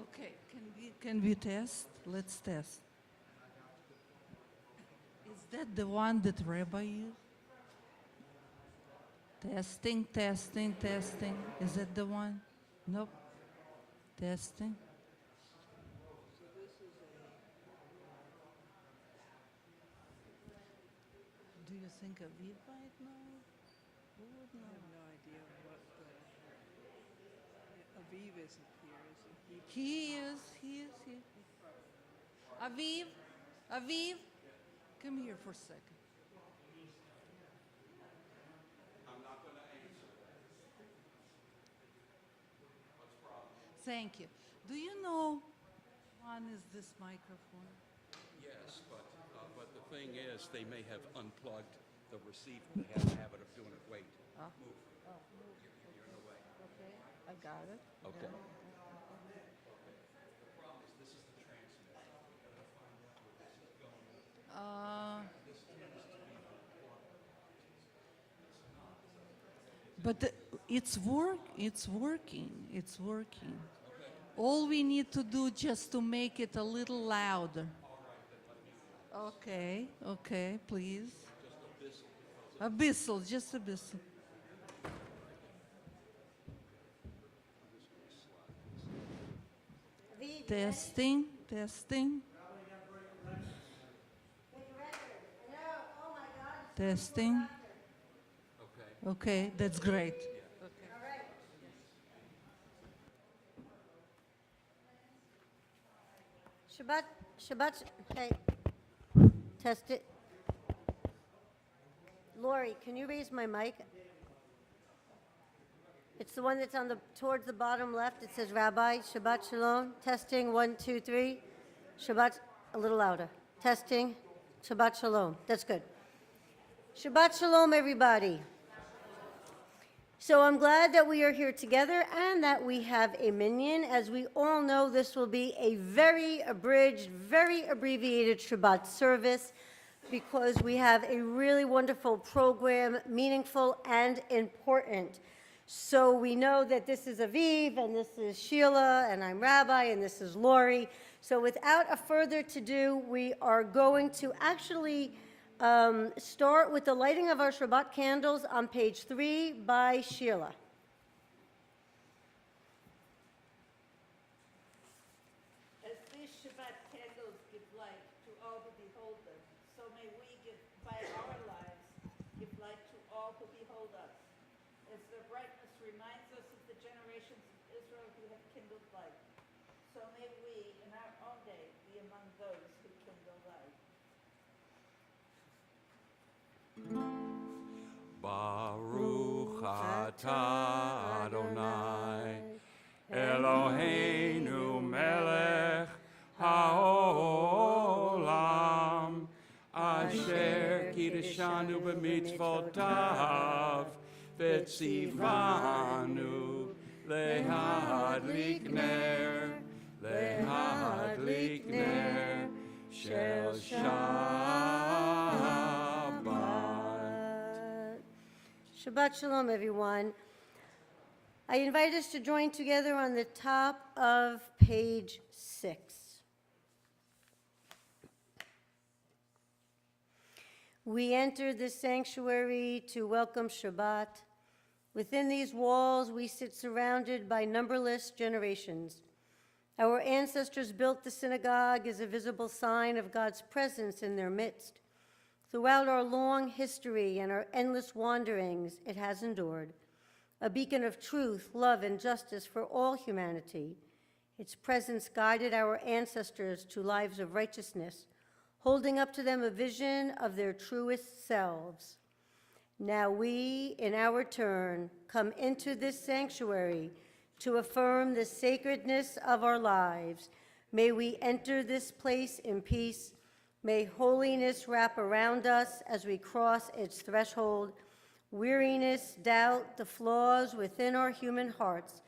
Okay, can we test? Let's test. Is that the one that Rabbi used? Testing, testing, testing. Is that the one? Nope. Testing. Do you think Aviv might know? Who would I know? have no idea what Aviv isn't here, is he? He is. Aviv, Aviv, come here for a second. Thank you. Do you know one is this microphone? Yes, but the thing is, they may have unplugged the receiver. They have a habit of doing it. Wait. Oh. Move. You're in the way. Okay, I got it. Okay. Yeah. The problem is, this is the transmitter. We gotta find out where this is going. This tends to be But it's working. It's working. All we need to do just to make it a little louder. Okay, please. A bissel, just a bissel. Testing, testing. Testing. Okay, that's great. Shabbat, hey, test it. Lori, can you raise my mic? It's the one that's towards the bottom left. It says Rabbi, Shabbat Shalom. Testing, 1, 2, 3. Shabbat, a little louder. Testing, Shabbat Shalom. That's good. Shabbat Shalom, everybody. So I'm glad that we are here together and that we have a minyan. As we all know, this will be a very abridged, very abbreviated Shabbat service because we have a really wonderful program, meaningful and important. So we know that this is Aviv, and this is Sheila, and I'm Rabbi, and this is Lori. So without a further ado, we are going to actually start with the lighting of our Shabbat candles on page 3 by Sheila. As these Shabbat candles give light to all who behold them, so may we give by our lives give light to all who behold us. As their brightness reminds us of the generations of Israel who have kindled light, so may we in our own day be among those who kindle light. Baruch atah Adonai, Eloheinu melech haolam, asher kiddushanu b'mitzvotav, v'tzivanu lehadlik ner shel Shabbat. Shabbat Shalom, everyone. I invite us to join together on the top of page 6. We enter this sanctuary to welcome Shabbat. Within these walls, we sit surrounded by numberless generations. Our ancestors built the synagogue as a visible sign of God's presence in their midst. Throughout our long history and our endless wanderings, it has endured, a beacon of truth, love, and justice for all humanity. Its presence guided our ancestors to lives of righteousness, holding up to them a vision of their truest selves. Now we, in our turn, come into this sanctuary to affirm the sacredness of our lives. May we enter this place in peace. May holiness wrap around us as we cross its threshold. Weariness, doubt, the flaws within our human hearts,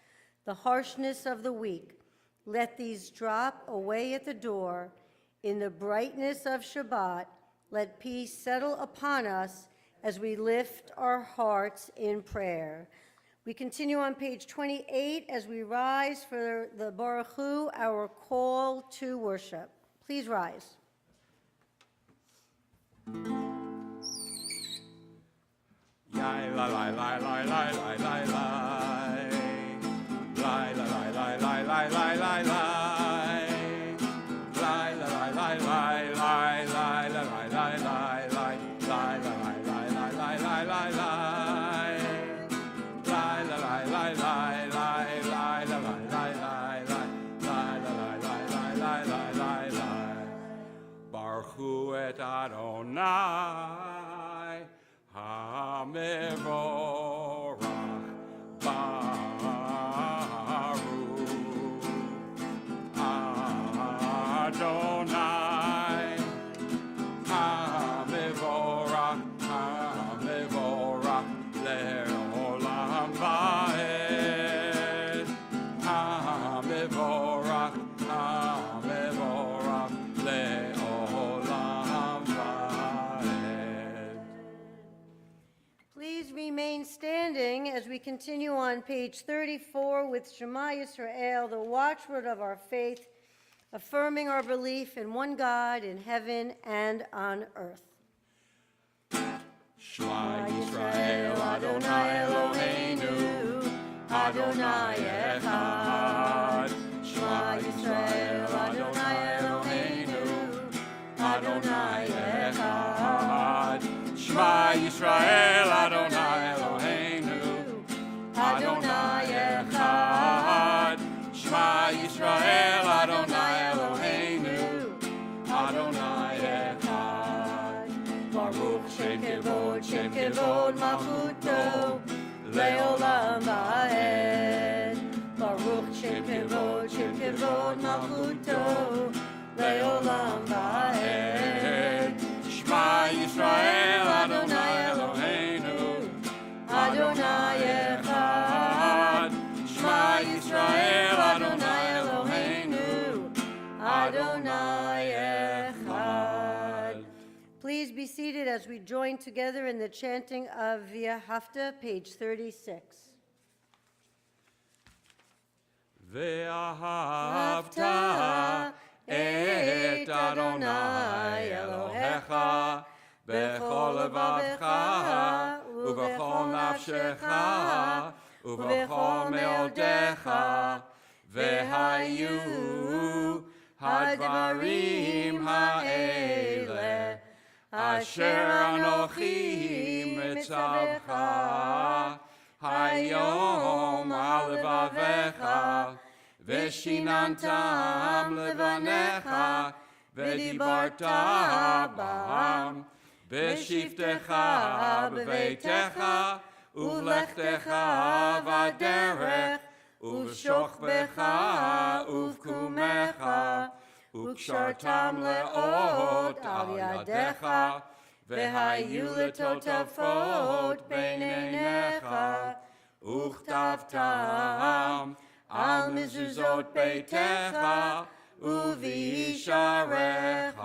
the harshness of the weak, let these drop away at the door. In the brightness of Shabbat, let peace settle upon us as we lift our hearts in prayer. We continue on page 28 as we rise for the Baruch Hu, our call to worship. Please rise. Baruch Hu et Adonai HaMevorach Baruch Adonai HaMevorach Le'olam Va'ed HaMevorach Le'olam Va'ed. Please remain standing as we continue on page 34 with Shema Yisrael, the watchword of our faith, affirming our belief in one God in heaven and on earth. Shema Yisrael Adonai Eloheinu Adonai Echad. Shema Yisrael Adonai Eloheinu Adonai Echad. Shema Yisrael Adonai Eloheinu Adonai Echad. Shema Yisrael Adonai Eloheinu Adonai Echad. Baruch Shem Kevod Malchuto Le'olam Va'ed. Baruch Shem Kevod Malchuto Le'olam Va'ed. Shema Yisrael Adonai Eloheinu Adonai Echad. Shema Yisrael Adonai Eloheinu Adonai Echad. Please be seated as we join together in the chanting of V'ahavta, page 36. Ve'ahavta et Adonai Elohecha bechol levavcha ubechol nafshecha ubechol meodecha vehayu hadvarim ha'eleh asher anochi mitzavcha hayom al levavecha ושיננתם לבניך, ודיברת בם, בשבתך בביתך, ובלכתך בדרך, ובשוכבך ובקומך, וקשרתם לאות על ידיך, והיו לטוטפות בין עיניך, וכתבתם על מזוזות ביתך ובישעריך,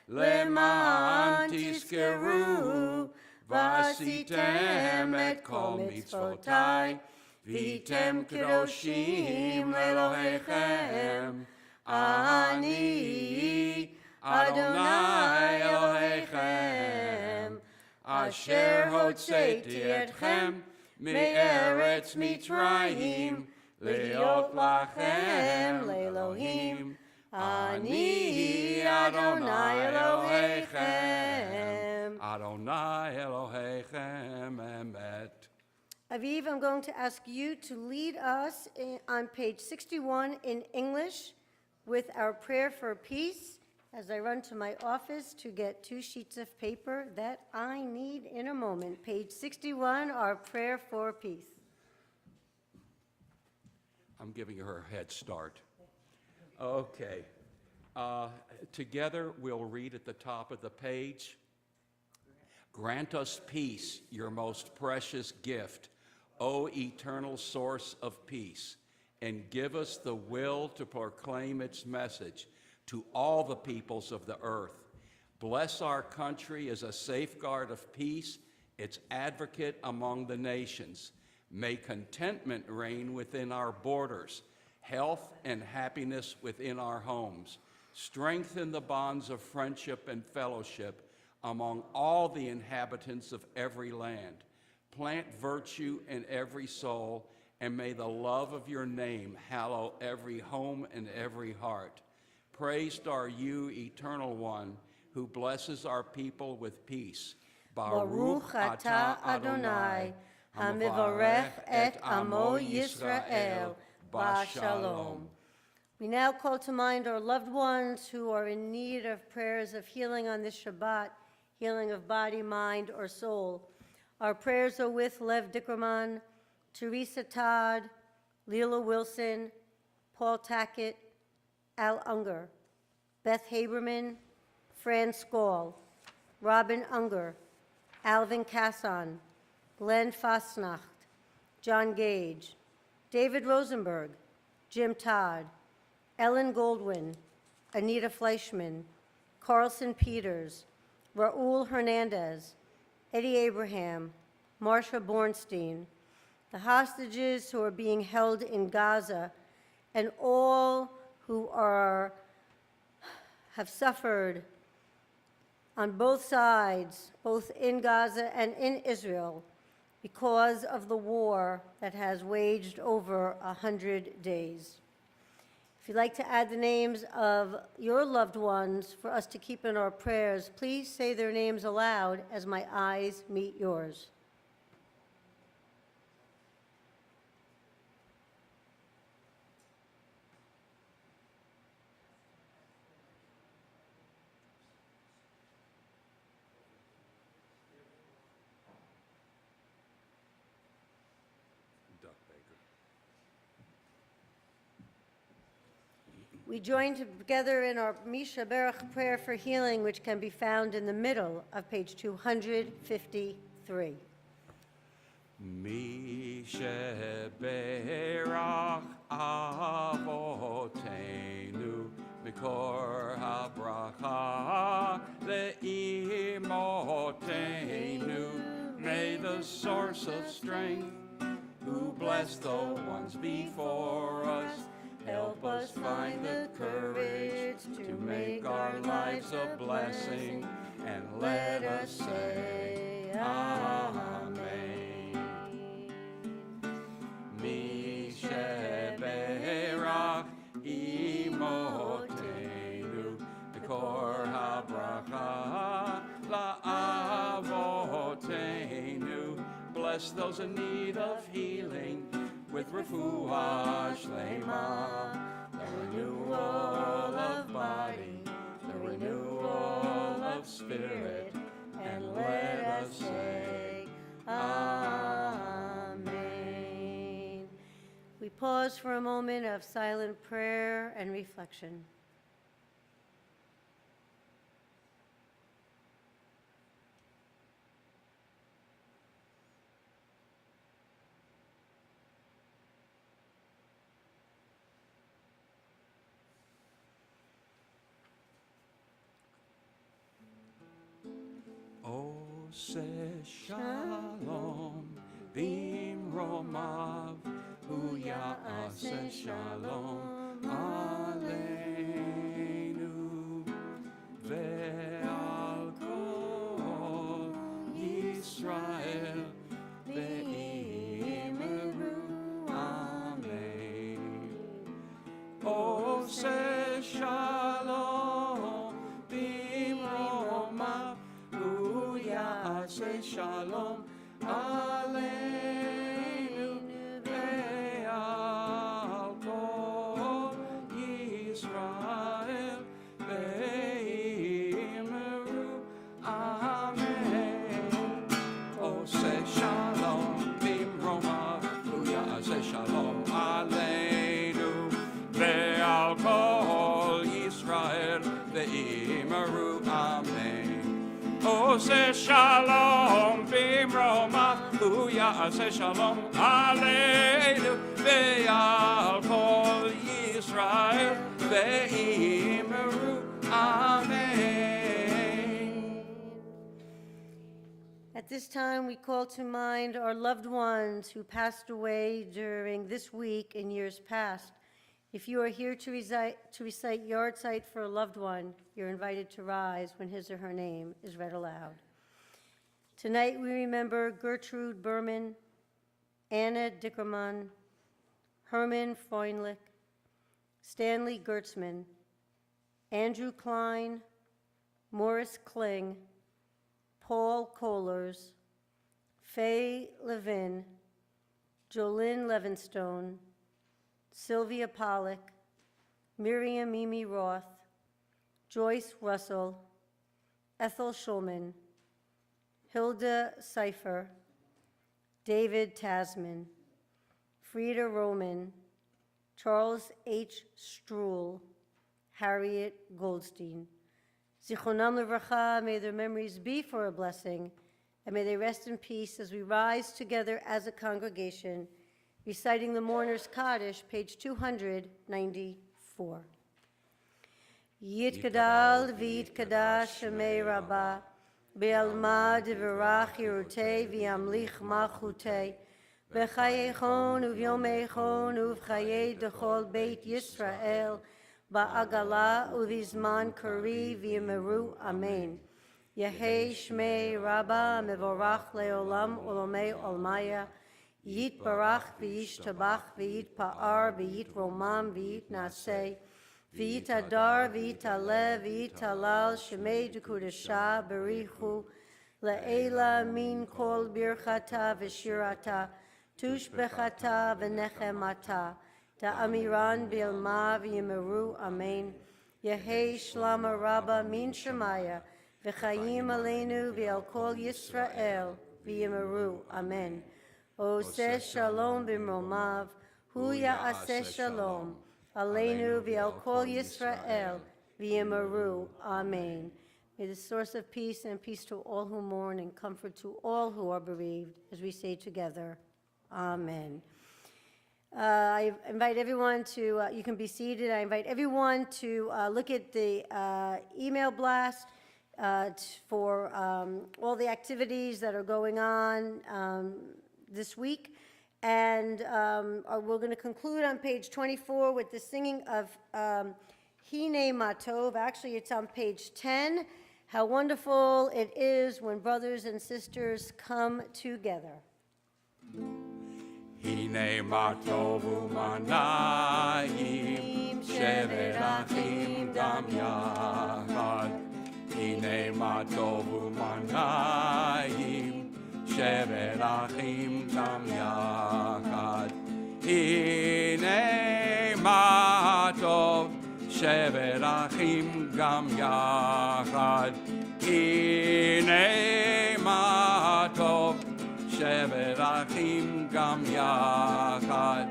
למען תזכרו ועשיתם את כל מצוותיי, והייתם קדושים לאלוהיכם. אני אדוני אלוהיכם, אשר הוצאתי אתכם מארץ מצרים, להיות לכם לאלוהים. אני אדוני אלוהיכם. אדוני אלוהיכם אמת. Aviv, I'm going to ask you to lead us on page 61 in English with our prayer for peace as I run to my office to get 2 sheets of paper that I need in a moment. Page 61, our prayer for peace. I'm giving her a head start. Okay. Together, we'll read at the top of the page. Grant us peace, your most precious gift, O eternal source of peace, and give us the will to proclaim its message to all the peoples of the earth. Bless our country as a safeguard of peace, its advocate among the nations. May contentment reign within our borders, health and happiness within our homes. Strengthen the bonds of friendship and fellowship among all the inhabitants of every land. Plant virtue in every soul, and may the love of your name hallow every home and every heart. Praised are you, Eternal One, who blesses our people with peace. Baruch atah Adonai, hamivarech et amo Yisrael, Shalom. We now call to mind our loved ones who are in need of prayers of healing on this Shabbat, healing of body, mind, or soul. Our prayers are with Lev Dickerman, Teresa Todd, Leela Wilson, Paul Tackett, Al Unger, Beth Haberman, Fran Skall, Robin Unger, Alvin Casson, Glenn Fasnacht, John Gage, David Rosenberg, Jim Todd, Ellen Goldwyn, Anita Fleischman, Carlson Peters, Raul Hernandez, Eddie Abraham, Marsha Bornstein, the hostages who are being held in Gaza, and all who have suffered on both sides, both in Gaza and in Israel, because of the war that has waged over 100 days. If you'd like to add the names of your loved ones for us to keep in our prayers, please say their names aloud as my eyes meet yours. We join together in our Misha Berach prayer for healing, which can be found in the middle of page 253. Misha Berach Avotenu Mikor HaBracha Le'imotenu. May the source of strength, who blessed the ones before us, help us find the courage to make our lives a blessing, and let us say Amen. Misheberach imotenu Mikor HaBracha la'avotenu. Bless those in need of healing with refuah shlema, the renewal of body, the renewal of spirit, and let us say Amen. We pause for a moment of silent prayer and reflection. Say Shalom, Bimromav, Hu Ya'aseh Shalom, Aleinu, Ve'al Kol Yisrael, Ve'imru, Amen. Oh, say Shalom, Bimromav, say Shalom, Aleinu, Ve'al Kol Yisrael, Ve'imru, Amen. Oh, say Shalom, Bimromav, say Shalom, Aleinu, Ve'al Kol Yisrael, Ve'imru, Amen. Oh, say Shalom, Bimromav, Hu Ya'aseh Shalom, Aleinu, Ve'al Kol Yisrael, Ve'imru, Amen. At this time, we call to mind our loved ones who passed away during this week in years past. If you are here to recite yard site for a loved one, you're invited to rise when his or her name is read aloud. Tonight, we remember Gertrude Berman, Anna Dickerman, Herman Freundlich, Stanley Gertzman, Andrew Klein, Morris Kling, Paul Kohlers, Faye Levin, Jolynn Levinstone, Sylvia Pollack, Miriam Mimi Roth, Joyce Russell, Ethel Schulman, Hilda Seifer, David Tasman, Frida Roman, Charles H. Struhl, Harriet Goldstein. Zichronam Livracha, may their memories be for a blessing, and may they rest in peace as we rise together as a congregation, reciting the Mourner's Kaddish, page 294. Yitkadal v'yitkadash shemei rabbah, be'alma divrach yirutei v'yamlich malchutei, b'chayechon uvyomechon uv'chayei dechol beit Yisrael, ba'agala uvizman kari v'yimeru amen. Yehei shmei rabbah mevorach leolam olomei olmaya, Yit barach v'yish tabach v'yit pa'ar v'yit romam v'yit naseh v'yit adar v'yit alev v'yit halal shemei dekudasha berichu le'ela min kol birchata v'shirata tushbechata v'nechemata ta'amiran b'ilma v'yimeru amen. Yehei shlama rabba min shemaya v'chayim aleinu v'al kol Yisrael v'yimeru amen. Oseh shalom b'mromav, hu ya'aseh shalom, aleinu v'al kol Yisrael, v'yimaru, amen. May the source of peace and peace to all who mourn and comfort to all who are bereaved, as we say together, amen. I invite everyone to, you can be seated, I invite everyone to look at the email blast for all the activities that are going on this week, and we're going to conclude on page 24 with the singing of Hine Matov. Actually, it's on page 10. How wonderful it is when brothers and sisters come together. Hine matov u'manayim, shevet achim dam yachad. Hine matov u'manayim, shevet achim dam yachad. Hine matov, shevet achim gam yachad. Hine matov, shevet achim gam yachad.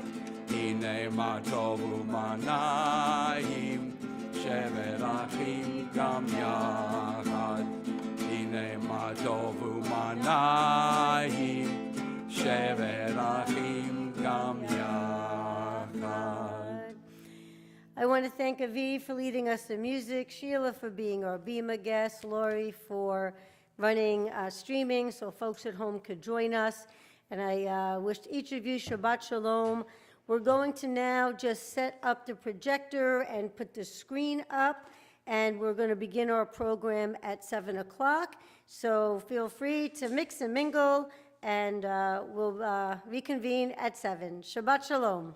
Hine matov u'manayim, shevet achim gam yachad. Hine matov u'manayim, shevet achim gam yachad. I want to thank Aviv for leading us in music, Sheila for being our Bima guest, Lori for running streaming so folks at home could join us, and I wish each of you Shabbat Shalom. We're going to now just set up the projector and put the screen up, and we're going to begin our program at 7 o'clock. So feel free to mix and mingle, and we'll reconvene at 7. Shabbat Shalom.